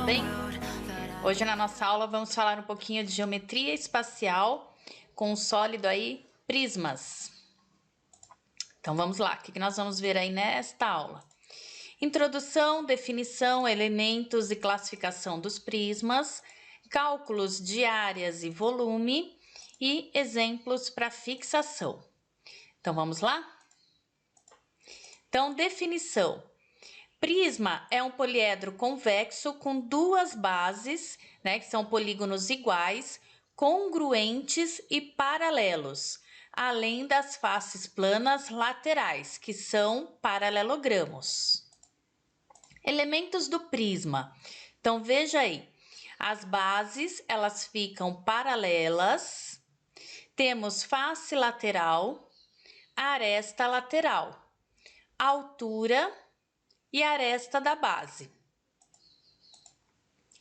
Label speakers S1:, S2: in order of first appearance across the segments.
S1: bem? Hoje na nossa aula vamos falar um pouquinho de geometria espacial com um sólido aí, prismas. Então vamos lá, o que nós vamos ver aí nesta aula? Introdução, definição, elementos e classificação dos prismas, cálculos de áreas e volume e exemplos para fixação. Então vamos lá? Então, definição. Prisma é um poliedro convexo com duas bases, né, que são polígonos iguais, congruentes e paralelos, além das faces planas laterais, que são paralelogramos. Elementos do prisma. Então, veja aí, as bases, elas ficam paralelas, temos face lateral, aresta lateral, altura e aresta da base.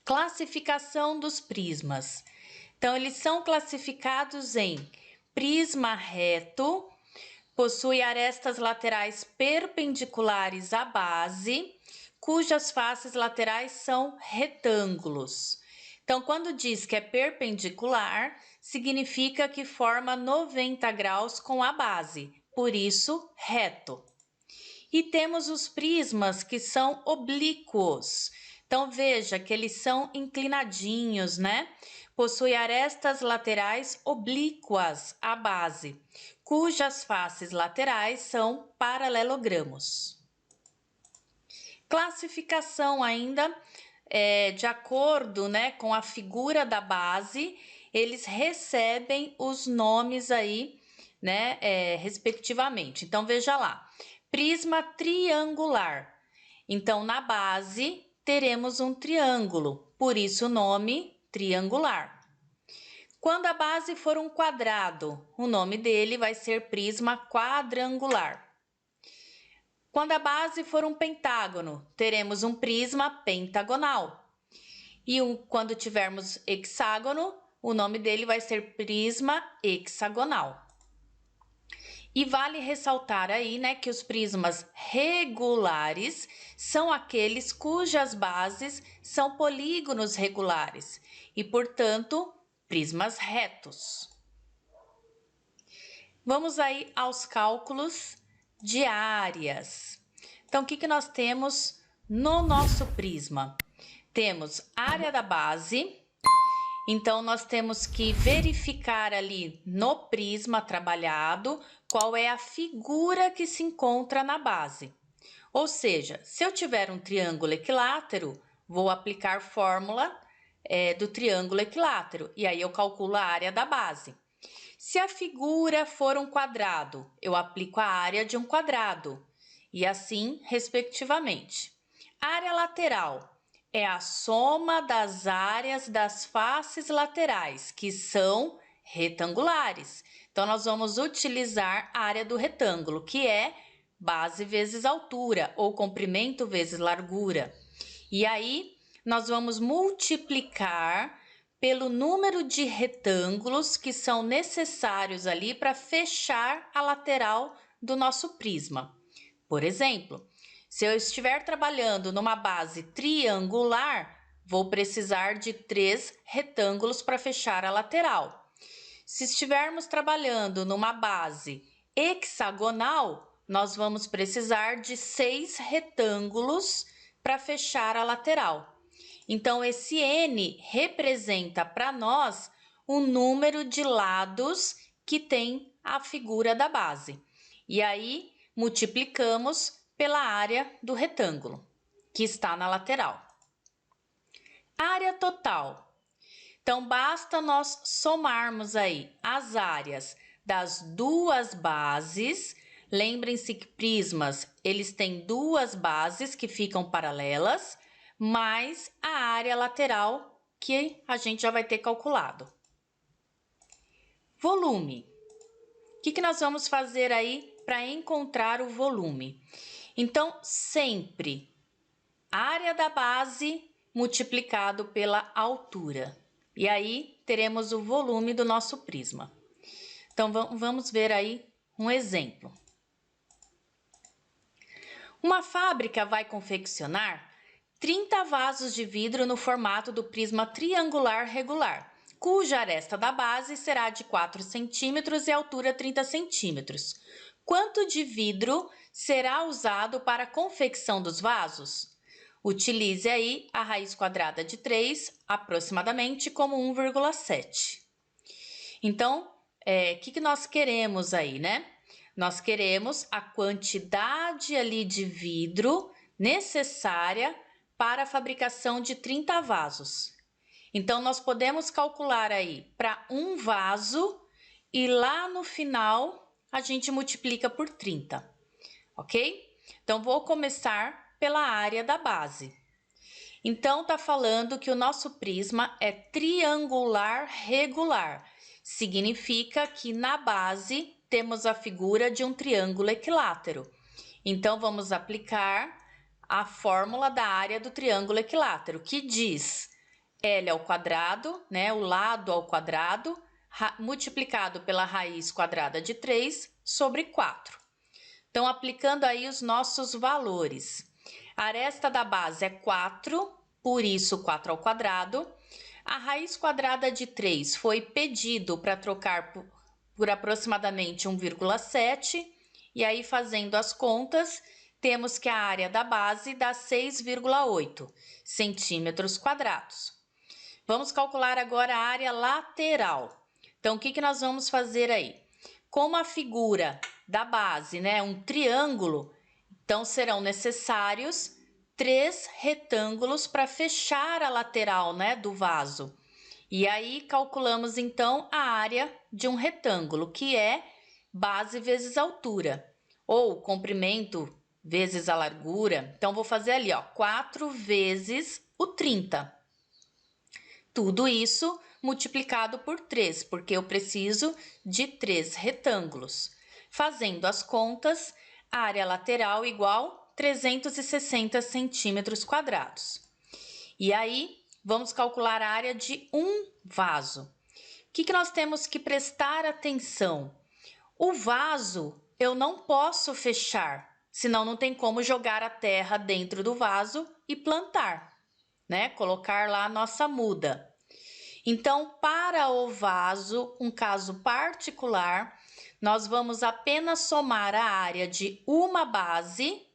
S1: Classificação dos prismas. Então, eles são classificados em prisma reto, possui arestas laterais perpendiculares à base, cujas faces laterais são retângulos. Então, quando diz que é perpendicular, significa que forma 90 graus com a base, por isso, reto. E temos os prismas que são oblíquos. Então, veja que eles são inclinadinhos, né? Possui arestas laterais oblíquas à base, cujas faces laterais são paralelogramos. Classificação ainda, de acordo, né, com a figura da base, eles recebem os nomes aí, né, respectivamente. Então, veja lá. Prisma triangular. Então, na base, teremos um triângulo, por isso o nome triangular. Quando a base for um quadrado, o nome dele vai ser prisma quadrangular. Quando a base for um pentágono, teremos um prisma pentagonal. E quando tivermos hexágono, o nome dele vai ser prisma hexagonal. E vale ressaltar aí, né, que os prismas regulares são aqueles cujas bases são polígonos regulares e, portanto, prismas retos. Vamos aí aos cálculos de áreas. Então, o que nós temos no nosso prisma? Temos área da base. Então, nós temos que verificar ali no prisma trabalhado qual é a figura que se encontra na base. Ou seja, se eu tiver um triângulo equilátero, vou aplicar fórmula do triângulo equilátero e aí eu calculo a área da base. Se a figura for um quadrado, eu aplico a área de um quadrado e assim, respectivamente. Área lateral é a soma das áreas das faces laterais, que são retangulares. Então, nós vamos utilizar a área do retângulo, que é base vezes altura, ou comprimento vezes largura. E aí, nós vamos multiplicar pelo número de retângulos que são necessários ali para fechar a lateral do nosso prisma. Por exemplo, se eu estiver trabalhando numa base triangular, vou precisar de 3 retângulos para fechar a lateral. Se estivermos trabalhando numa base hexagonal, nós vamos precisar de 6 retângulos para fechar a lateral. Então, esse N representa para nós o número de lados que tem a figura da base. E aí, multiplicamos pela área do retângulo, que está na lateral. Área total. Então, basta nós somarmos aí as áreas das duas bases. Lembrem-se que prismas, eles têm duas bases que ficam paralelas, mais a área lateral que a gente já vai ter calculado. Volume. O que nós vamos fazer aí para encontrar o volume? Então, sempre área da base multiplicado pela altura. E aí, teremos o volume do nosso prisma. Então, vamos ver aí um exemplo. Uma fábrica vai confeccionar 30 vasos de vidro no formato do prisma triangular regular, cuja aresta da base será de 4 centímetros e altura 30 centímetros. Quanto de vidro será usado para a confecção dos vasos? Utilize aí a raiz quadrada de 3, aproximadamente, como 1,7. Então, o que nós queremos aí, né? Nós queremos a quantidade ali de vidro necessária para a fabricação de 30 vasos. Então, nós podemos calcular aí para um vaso e lá no final a gente multiplica por 30, ok? Então, vou começar pela área da base. Então, tá falando que o nosso prisma é triangular regular. Significa que na base temos a figura de um triângulo equilátero. Então, vamos aplicar a fórmula da área do triângulo equilátero, que diz L ao quadrado, né, o lado ao quadrado, multiplicado pela raiz quadrada de 3 sobre 4. Então, aplicando aí os nossos valores. A aresta da base é 4, por isso 4 ao quadrado. A raiz quadrada de 3 foi pedido para trocar por aproximadamente 1,7. E aí, fazendo as contas, temos que a área da base dá 6,8 centímetros quadrados. Vamos calcular agora a área lateral. Então, o que nós vamos fazer aí? Como a figura da base, né, um triângulo, então serão necessários 3 retângulos para fechar a lateral, né, do vaso. E aí, calculamos então a área de um retângulo, que é base vezes altura, ou comprimento vezes a largura. Então, vou fazer ali, ó, 4 vezes o 30. Tudo isso multiplicado por 3, porque eu preciso de 3 retângulos. Fazendo as contas, a área lateral igual 360 centímetros quadrados. E aí, vamos calcular a área de um vaso. O que nós temos que prestar atenção? O vaso eu não posso fechar, senão não tem como jogar a terra dentro do vaso e plantar, né? Colocar lá a nossa muda. Então, para o vaso, um caso particular, nós vamos apenas somar a área de uma base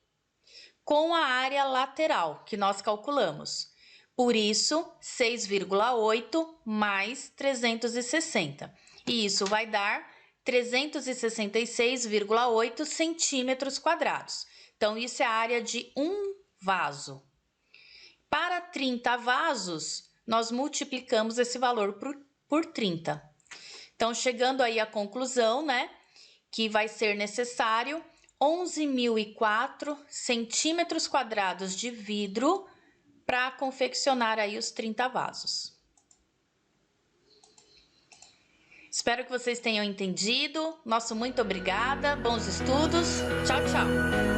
S1: com a área lateral que nós calculamos. Por isso, 6,8 mais 360. E isso vai dar 366,8 centímetros quadrados. Então, isso é a área de um vaso. Para 30 vasos, nós multiplicamos esse valor por 30. Então, chegando aí à conclusão, né, que vai ser necessário 11.004 centímetros quadrados de vidro para confeccionar aí os 30 vasos. Espero que vocês tenham entendido. Nosso muito obrigada, bons estudos. Tchau, tchau!